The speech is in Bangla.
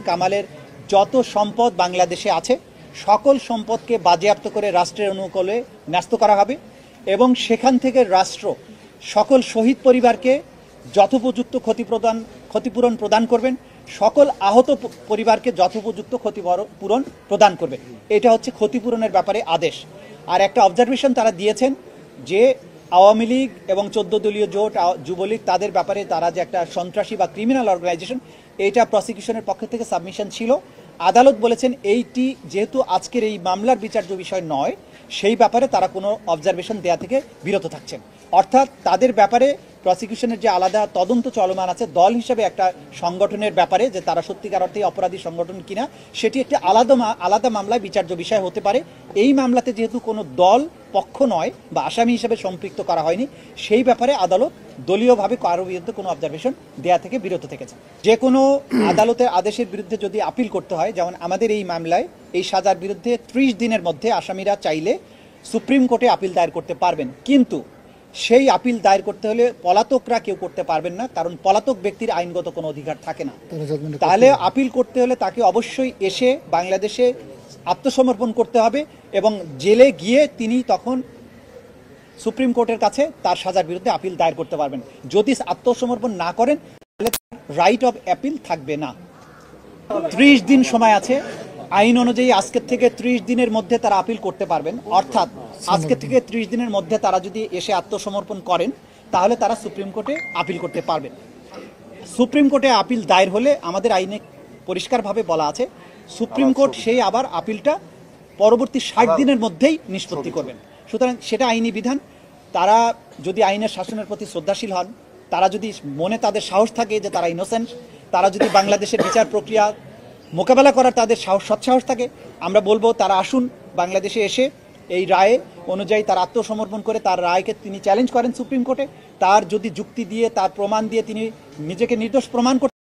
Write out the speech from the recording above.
কামালের যত সম্পদ বাংলাদেশে আছে সকল সম্পদকে বাজেয়াপ্ত করে রাষ্ট্রের অনুকূলে ন্যস্ত করা হবে এবং সেখান থেকে রাষ্ট্র সকল শহীদ পরিবারকে যথোপযুক্ত ক্ষতিপূরণ প্রদান করবেন, সকল আহত পরিবারকে যথোপযুক্ত ক্ষতিপূরণ প্রদান করবেন। এটা হচ্ছে ক্ষতিপূরণের ব্যাপারে আদেশ। আর একটা অবজারভেশন তারা দিয়েছেন যে আওয়ামী লীগ এবং 14 দলীয় জোট যুবলীগ তাদের ব্যাপারে তারা যে একটা সন্ত্রাসী বা ক্রিমিনাল অর্গানাইজেশন, এইটা প্রসিকিউশনের পক্ষ থেকে সাবমিশন ছিল। আদালত বলেছেন এইটি যেহেতু আজকের এই মামলার বিচার্য বিষয় নয়, সেই ব্যাপারে তারা কোনো অবজারভেশন দেয়া থেকে বিরত থাকছেন। অর্থাৎ তাদের ব্যাপারে প্রসিকিউশনের যে আলাদা তদন্ত চলমান আছে দল হিসেবে একটা সংগঠনের ব্যাপারে যে তারা সত্যিকার অর্থে অপরাধী সংগঠন কিনা সেটি একটি আলাদা মামলায় বিচার্য বিষয় হতে পারে। এই মামলাতে যেহেতু কোনো দল পক্ষ নয় বা আসামি হিসেবে সম্পৃক্ত করা হয়নি, সেই ব্যাপারে আদালত দলীয়ভাবে কারো বিরুদ্ধে কোনো অবজারভেশন দেয়া থেকে বিরত থেকেছে। যে কোনো আদালতের আদেশের বিরুদ্ধে যদি আপিল করতে হয়, যেমন আমাদের এই মামলায় এই সাজার বিরুদ্ধে 30 দিনের মধ্যে আসামিরা চাইলে সুপ্রিম কোর্টে আপিল দায়ের করতে পারবেন, কিন্তু সেই আপিল দায়ের করতে হলে পলাতকরা কেউ করতে পারবেন না, কারণ পলাতক ব্যক্তির আইনগত কোনো অধিকার থাকে না। তাহলে আপিল করতে হলে তাকে অবশ্যই এসে বাংলাদেশে আত্মসমর্পণ করতে হবে এবং জেলে গিয়ে তিনি তখন সুপ্রিম কোর্টের কাছে তার সাজার বিরুদ্ধে আপিল দায়ের করতে পারবেন। যদি আত্মসমর্পণ না করেন তাহলে রাইট অফ অ্যাপিল থাকবে না। 30 দিন সময় আছে আইন অনুযায়ী। আজকের থেকে 30 দিনের মধ্যে তারা আপিল করতে পারবেন। অর্থাৎ আজকে থেকে 30 দিনের মধ্যে তারা যদি এসে আত্মসমর্পণ করেন তাহলে তারা সুপ্রিম কোর্টে আপিল করতে পারবেন। সুপ্রিম কোর্টে আপিল দায়ের হলে আমাদের আইনে পরিষ্কারভাবে বলা আছে সুপ্রিম কোর্ট সেই আবার আপিলটা পরবর্তী 60 দিনের মধ্যেই নিষ্পত্তি করবেন। সুতরাং সেটা আইনি বিধান। তারা যদি আইনের শাসনের প্রতি শ্রদ্ধাশীল হন, তারা যদি মনে তাদের সাহস থাকে যে তারা ইনোসেন্ট, তারা যদি বাংলাদেশের বিচার প্রক্রিয়া মোকাবেলা করার তাদের সৎসাহস থাকে, আমরা বলবো তারা আসুন বাংলাদেশে এসে এই রায়ে অনুযায়ী তার আত্মসমর্পণ করে তার রায়কে তিনি চ্যালেঞ্জ করেন সুপ্রিম কোর্টে। তার যদি যুক্তি দিয়ে তার প্রমাণ দিয়ে তিনি নিজেকে নির্দোষ প্রমাণ করতে